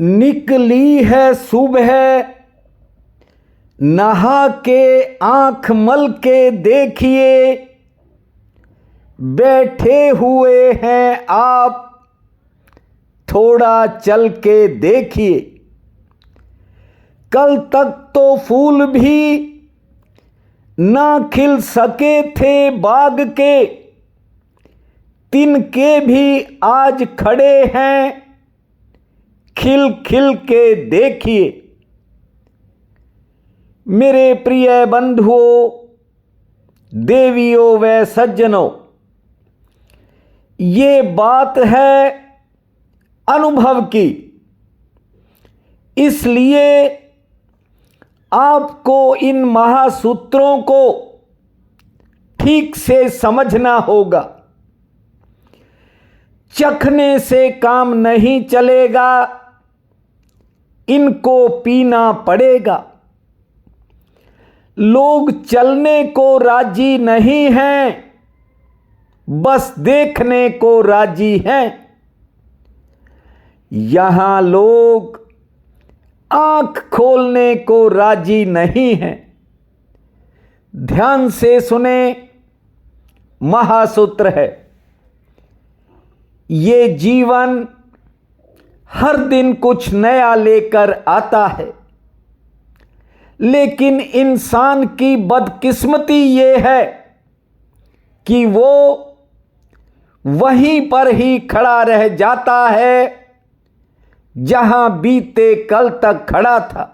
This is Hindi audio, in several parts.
निकली है सुबह, नहा के आंख मल के देखिए, बैठे हुए हैं आप, थोड़ा चल के देखिए। कल तक तो फूल भी ना खिल सके थे बाग के, तिनके भी आज खड़े हैं, खिल खिल के देखिए। मेरे प्रिय बंधुओं, देवियों व सज्जनों, ये बात है अनुभव की, इसलिए आपको इन महासूत्रों को ठीक से समझना होगा। चखने से काम नहीं चलेगा, इनको पीना पड़ेगा। लोग चलने को राजी नहीं हैं, बस देखने को राजी हैं। यहां लोग आंख खोलने को राजी नहीं हैं। ध्यान से सुने, महासूत्र है। ये जीवन हर दिन कुछ नया लेकर आता है, लेकिन इंसान की बदकिस्मती ये है कि वो वहीं पर ही खड़ा रह जाता है जहां बीते कल तक खड़ा था।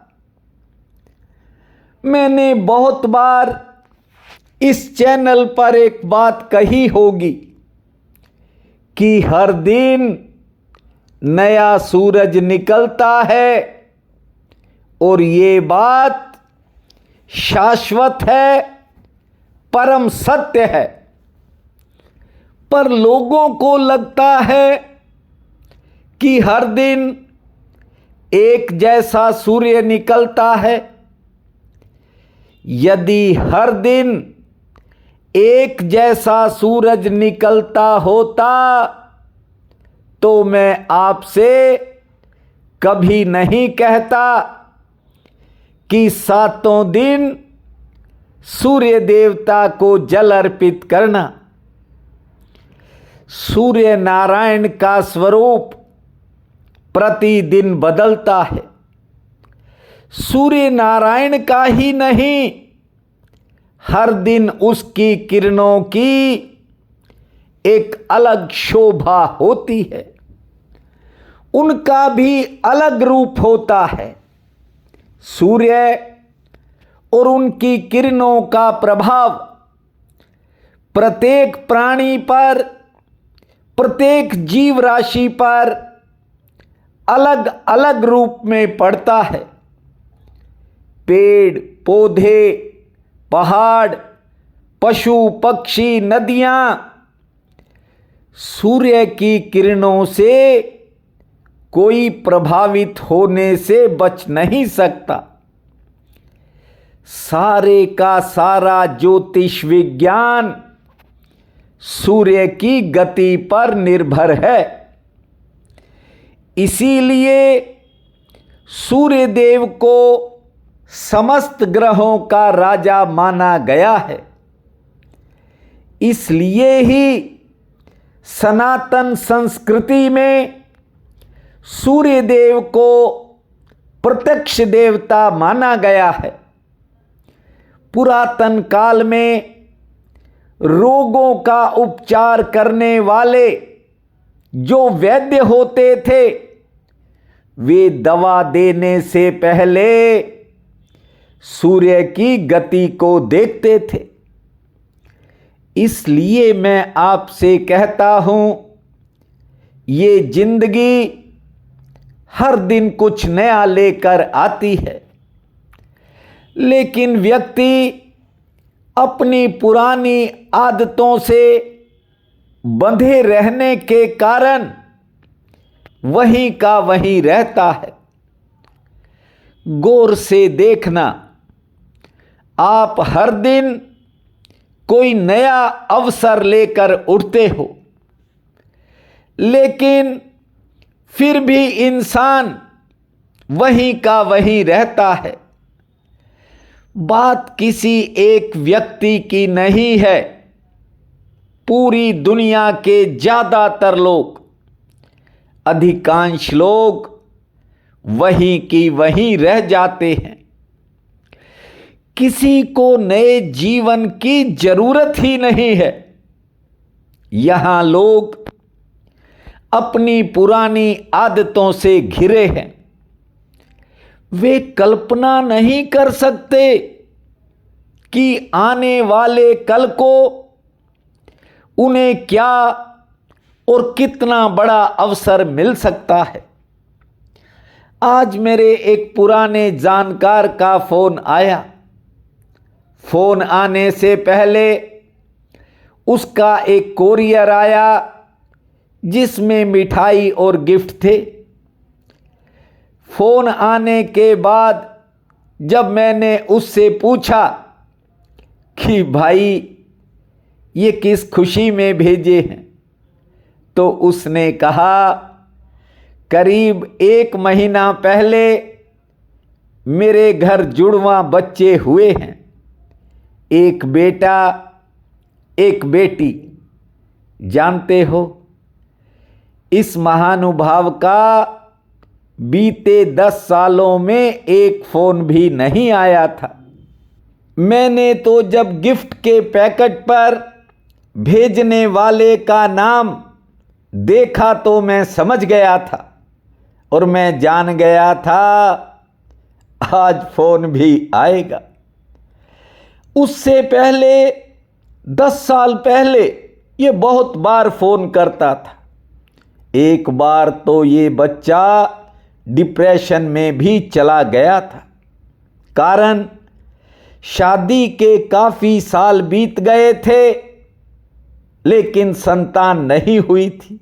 मैंने बहुत बार इस चैनल पर एक बात कही होगी कि हर दिन नया सूरज निकलता है और ये बात शाश्वत है, परम सत्य है। पर लोगों को लगता है कि हर दिन एक जैसा सूर्य निकलता है। यदि हर दिन एक जैसा सूरज निकलता होता तो मैं आपसे कभी नहीं कहता कि सातों दिन सूर्य देवता को जल अर्पित करना। सूर्य नारायण का स्वरूप प्रतिदिन बदलता है। सूर्य नारायण का ही नहीं, हर दिन उसकी किरणों की एक अलग शोभा होती है। उनका भी अलग रूप होता है। सूर्य और उनकी किरणों का प्रभाव प्रत्येक प्राणी पर, प्रत्येक जीव राशि पर अलग अलग रूप में पड़ता है। पेड़ पौधे, पहाड़, पशु पक्षी, नदियां सूर्य की किरणों से कोई प्रभावित होने से बच नहीं सकता। सारे का सारा ज्योतिष विज्ञान सूर्य की गति पर निर्भर है। इसीलिए सूर्य देव को समस्त ग्रहों का राजा माना गया है। इसलिए ही सनातन संस्कृति में सूर्य देव को प्रत्यक्ष देवता माना गया है। पुरातन काल में रोगों का उपचार करने वाले जो वैद्य होते थे, वे दवा देने से पहले सूर्य की गति को देखते थे। इसलिए मैं आपसे कहता हूं, ये जिंदगी हर दिन कुछ नया लेकर आती है, लेकिन व्यक्ति अपनी पुरानी आदतों से बंधे रहने के कारण वहीं का वहीं रहता है। गौर से देखना, आप हर दिन कोई नया अवसर लेकर उठते हो, लेकिन फिर भी इंसान वहीं का वहीं रहता है। बात किसी एक व्यक्ति की नहीं है, पूरी दुनिया के ज्यादातर लोग, अधिकांश लोग वहीं की वहीं रह जाते हैं। किसी को नए जीवन की जरूरत ही नहीं है। यहां लोग अपनी पुरानी आदतों से घिरे हैं। वे कल्पना नहीं कर सकते कि आने वाले कल को उन्हें क्या और कितना बड़ा अवसर मिल सकता है। आज मेरे एक पुराने जानकार का फोन आया। फोन आने से पहले उसका एक कोरियर आया जिसमें मिठाई और गिफ्ट थे। फोन आने के बाद जब मैंने उससे पूछा कि भाई ये किस खुशी में भेजे हैं, तो उसने कहा करीब 1 महीना पहले मेरे घर जुड़वा बच्चे हुए हैं, एक बेटा एक बेटी। जानते हो, इस महानुभाव का बीते 10 सालों में एक फोन भी नहीं आया था। मैंने तो जब गिफ्ट के पैकेट पर भेजने वाले का नाम देखा तो मैं समझ गया था और मैं जान गया था आज फोन भी आएगा। उससे पहले 10 साल पहले ये बहुत बार फोन करता था। एक बार तो ये बच्चा डिप्रेशन में भी चला गया था। कारण शादी के काफी साल बीत गए थे लेकिन संतान नहीं हुई थी।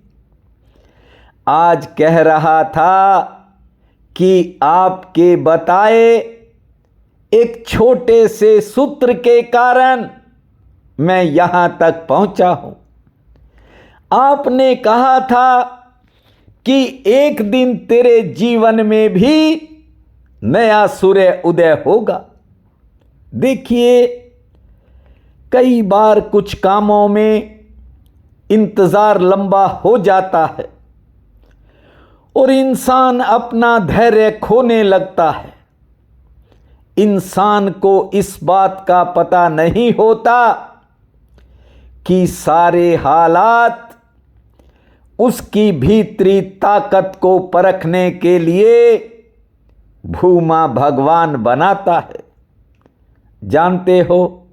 आज कह रहा था कि आपके बताए एक छोटे से सूत्र के कारण मैं यहां तक पहुंचा हूं। आपने कहा था कि एक दिन तेरे जीवन में भी नया सूर्य उदय होगा। देखिए, कई बार कुछ कामों में इंतजार लंबा हो जाता है और इंसान अपना धैर्य खोने लगता है। इंसान को इस बात का पता नहीं होता कि सारे हालात उसकी भीतरी ताकत को परखने के लिए भूमा भगवान बनाता है। जानते हो,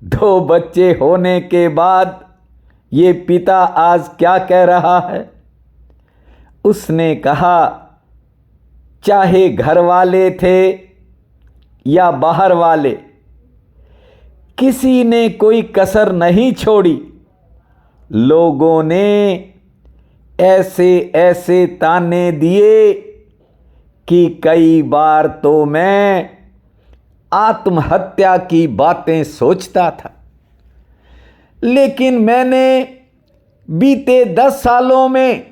2 बच्चे होने के बाद ये पिता आज क्या कह रहा है? उसने कहा, चाहे घर वाले थे या बाहर वाले, किसी ने कोई कसर नहीं छोड़ी। लोगों ने ऐसे ऐसे ताने दिए कि कई बार तो मैं आत्महत्या की बातें सोचता था। लेकिन मैंने बीते 10 सालों में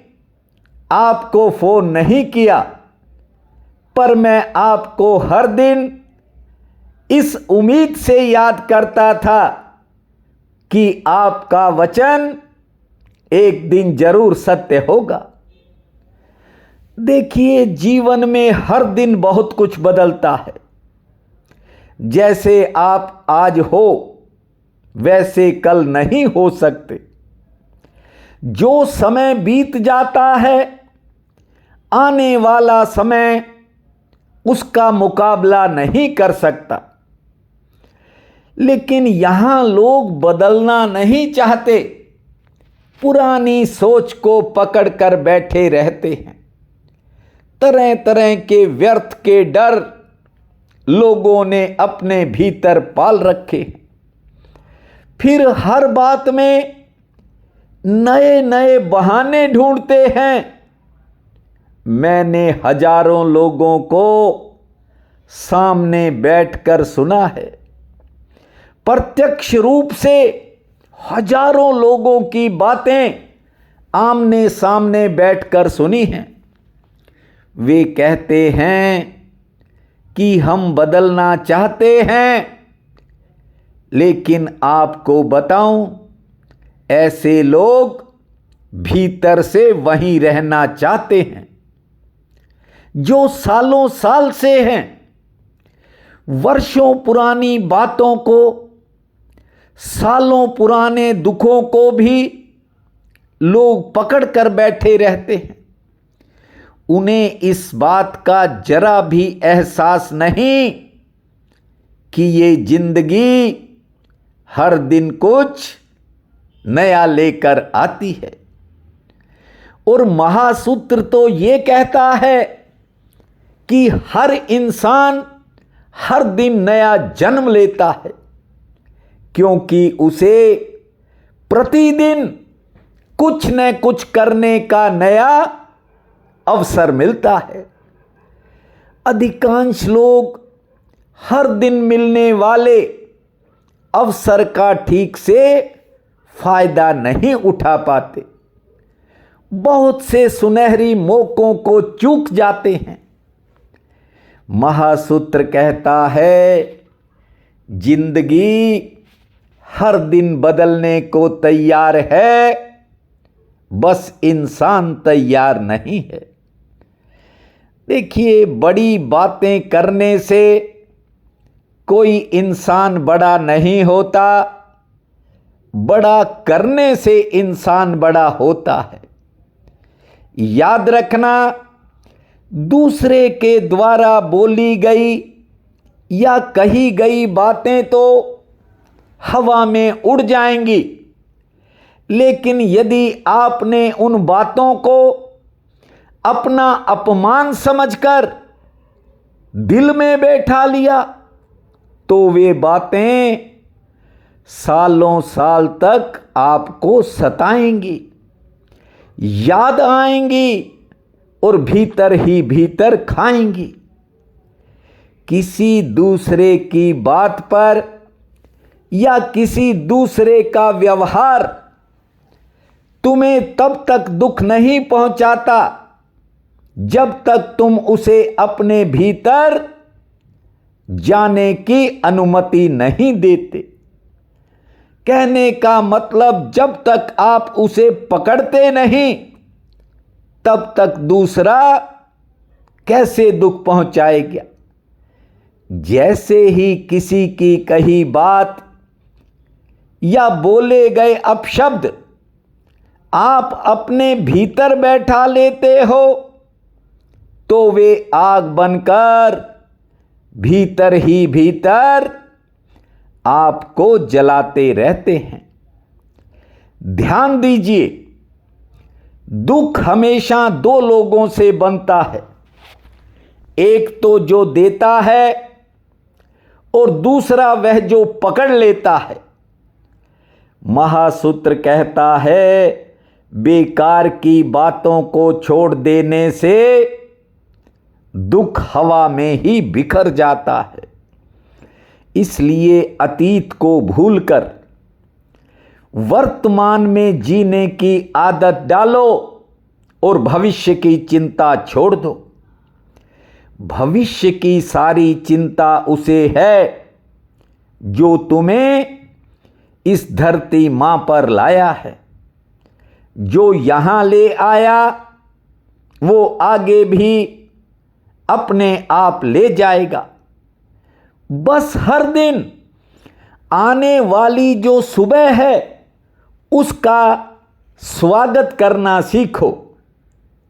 आपको फोन नहीं किया, पर मैं आपको हर दिन इस उम्मीद से याद करता था कि आपका वचन एक दिन जरूर सत्य होगा। देखिए, जीवन में हर दिन बहुत कुछ बदलता है। जैसे आप आज हो वैसे कल नहीं हो सकते। जो समय बीत जाता है, आने वाला समय उसका मुकाबला नहीं कर सकता। लेकिन यहां लोग बदलना नहीं चाहते, पुरानी सोच को पकड़कर बैठे रहते हैं। तरह तरह के व्यर्थ के डर लोगों ने अपने भीतर पाल रखे। फिर हर बात में नए नए बहाने ढूंढते हैं। मैंने हजारों लोगों को सामने बैठकर सुना है, प्रत्यक्ष रूप से हजारों लोगों की बातें आमने सामने बैठकर सुनी हैं। वे कहते हैं कि हम बदलना चाहते हैं, लेकिन आपको बताऊं, ऐसे लोग भीतर से वहीं रहना चाहते हैं जो सालों साल से हैं। वर्षों पुरानी बातों को, सालों पुराने दुखों को भी लोग पकड़ कर बैठे रहते हैं। उन्हें इस बात का जरा भी एहसास नहीं कि ये जिंदगी हर दिन कुछ नया लेकर आती है। और महासूत्र तो ये कहता है कि हर इंसान हर दिन नया जन्म लेता है, क्योंकि उसे प्रतिदिन कुछ न कुछ करने का नया अवसर मिलता है। अधिकांश लोग हर दिन मिलने वाले अवसर का ठीक से फायदा नहीं उठा पाते, बहुत से सुनहरी मौकों को चूक जाते हैं। महासूत्र कहता है, जिंदगी हर दिन बदलने को तैयार है, बस इंसान तैयार नहीं है। देखिए, बड़ी बातें करने से कोई इंसान बड़ा नहीं होता, बड़ा करने से इंसान बड़ा होता है। याद रखना, दूसरे के द्वारा बोली गई या कही गई बातें तो हवा में उड़ जाएंगी, लेकिन यदि आपने उन बातों को अपना अपमान समझकर दिल में बैठा लिया तो वे बातें सालों साल तक आपको सताएंगी, याद आएंगी और भीतर ही भीतर खाएंगी। किसी दूसरे की बात पर या किसी दूसरे का व्यवहार तुम्हें तब तक दुख नहीं पहुंचाता जब तक तुम उसे अपने भीतर जाने की अनुमति नहीं देते। कहने का मतलब, जब तक आप उसे पकड़ते नहीं तब तक दूसरा कैसे दुख पहुंचाएगा। जैसे ही किसी की कही बात या बोले गए अपशब्द आप अपने भीतर बैठा लेते हो तो वे आग बनकर भीतर ही भीतर आपको जलाते रहते हैं। ध्यान दीजिए, दुख हमेशा दो लोगों से बनता है, एक तो जो देता है और दूसरा वह जो पकड़ लेता है। महासूत्र कहता है, बेकार की बातों को छोड़ देने से दुख हवा में ही बिखर जाता है। इसलिए अतीत को भूलकर वर्तमान में जीने की आदत डालो और भविष्य की चिंता छोड़ दो। भविष्य की सारी चिंता उसे है जो तुम्हें इस धरती मां पर लाया है। जो यहां ले आया वो आगे भी अपने आप ले जाएगा। बस हर दिन आने वाली जो सुबह है उसका स्वागत करना सीखो।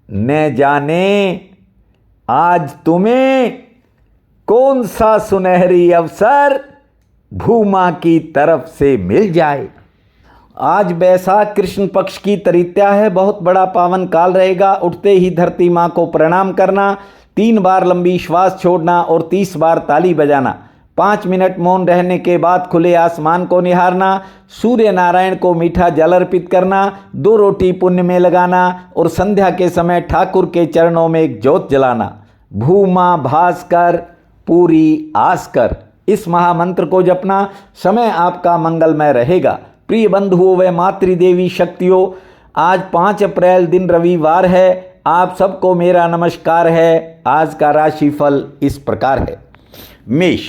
न जाने आज तुम्हें कौन सा सुनहरी अवसर भूमा की तरफ से मिल जाए। आज बैसाख कृष्ण पक्ष की तृतीया है, बहुत बड़ा पावन काल रहेगा। उठते ही धरती माँ को प्रणाम करना, 3 बार लंबी श्वास छोड़ना और 30 बार ताली बजाना। 5 मिनट मौन रहने के बाद खुले आसमान को निहारना, सूर्य नारायण को मीठा जल अर्पित करना, 2 रोटी पुण्य में लगाना और संध्या के समय ठाकुर के चरणों में एक ज्योत जलाना। भूमा भास्कर पूरी आस कर, इस महामंत्र को जपना। समय आपका मंगलमय रहेगा। प्रिय बंधुओं व मातृदेवी शक्तियों, आज 5 अप्रैल दिन रविवार है। आप सबको मेरा नमस्कार है। आज का राशिफल इस प्रकार है। मेष,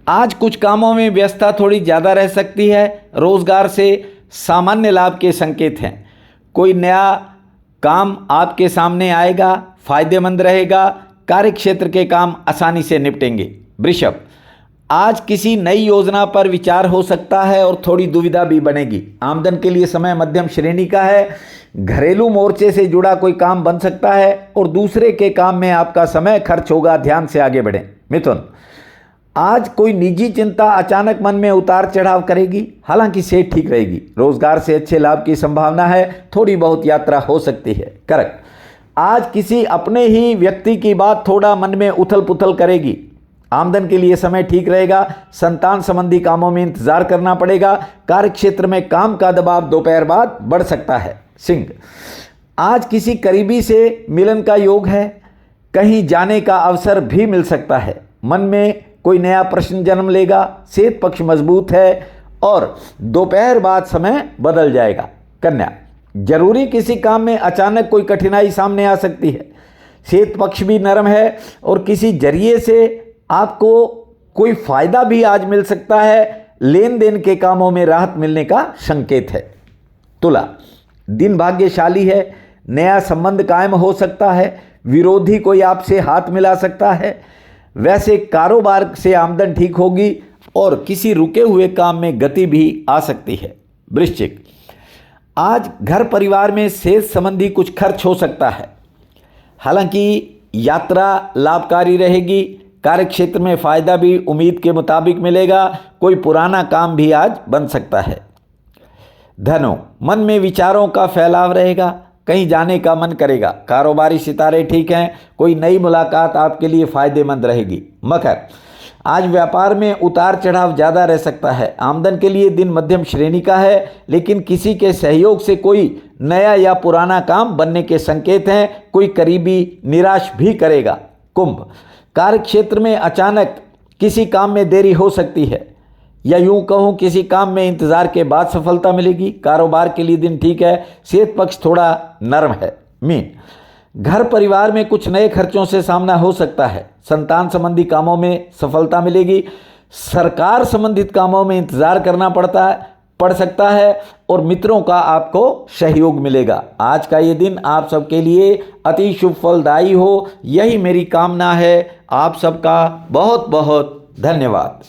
आज कुछ कामों में व्यस्तता थोड़ी ज़्यादा रह सकती है। रोजगार से सामान्य लाभ के संकेत हैं। कोई नया काम आपके सामने आएगा, फायदेमंद रहेगा। कार्यक्षेत्र के काम आसानी से निपटेंगे। वृषभ, आज किसी नई योजना पर विचार हो सकता है और थोड़ी दुविधा भी बनेगी। आमदन के लिए समय मध्यम श्रेणी का है। घरेलू मोर्चे से जुड़ा कोई काम बन सकता है और दूसरे के काम में आपका समय खर्च होगा। ध्यान से आगे बढ़ें। मिथुन, आज कोई निजी चिंता अचानक मन में उतार चढ़ाव करेगी, हालांकि सेहत ठीक रहेगी। रोजगार से अच्छे लाभ की संभावना है। थोड़ी बहुत यात्रा हो सकती है। कर्क, आज किसी अपने ही व्यक्ति की बात थोड़ा मन में उथल पुथल करेगी। आमदन के लिए समय ठीक रहेगा। संतान संबंधी कामों में इंतजार करना पड़ेगा। कार्यक्षेत्र में काम का दबाव दोपहर बाद बढ़ सकता है। सिंह, आज किसी करीबी से मिलन का योग है। कहीं जाने का अवसर भी मिल सकता है। मन में कोई नया प्रश्न जन्म लेगा। सेहत पक्ष मजबूत है और दोपहर बाद समय बदल जाएगा। कन्या, जरूरी किसी काम में अचानक कोई कठिनाई सामने आ सकती है। सेहत पक्ष भी नरम है और किसी जरिए से आपको कोई फायदा भी आज मिल सकता है। लेन देन के कामों में राहत मिलने का संकेत है। तुला, दिन भाग्यशाली है। नया संबंध कायम हो सकता है। विरोधी कोई आपसे हाथ मिला सकता है। वैसे कारोबार से आमदन ठीक होगी और किसी रुके हुए काम में गति भी आ सकती है। वृश्चिक, आज घर परिवार में सेहत संबंधी कुछ खर्च हो सकता है। हालांकि यात्रा लाभकारी रहेगी। कार्यक्षेत्र में फायदा भी उम्मीद के मुताबिक मिलेगा। कोई पुराना काम भी आज बन सकता है। धनु, मन में विचारों का फैलाव रहेगा। कहीं जाने का मन करेगा। कारोबारी सितारे ठीक हैं। कोई नई मुलाकात आपके लिए फायदेमंद रहेगी। मकर, आज व्यापार में उतार चढ़ाव ज़्यादा रह सकता है। आमदन के लिए दिन मध्यम श्रेणी का है, लेकिन किसी के सहयोग से कोई नया या पुराना काम बनने के संकेत हैं। कोई करीबी निराश भी करेगा। कुंभ, कार्यक्षेत्र में अचानक किसी काम में देरी हो सकती है, या यूं कहूं किसी काम में इंतजार के बाद सफलता मिलेगी। कारोबार के लिए दिन ठीक है। सेहत पक्ष थोड़ा नरम है। मीन, घर परिवार में कुछ नए खर्चों से सामना हो सकता है। संतान संबंधी कामों में सफलता मिलेगी। सरकार संबंधित कामों में इंतजार करना पड़ सकता है और मित्रों का आपको सहयोग मिलेगा। आज का ये दिन आप सबके लिए अति शुभ फलदायी हो, यही मेरी कामना है। आप सबका बहुत बहुत धन्यवाद।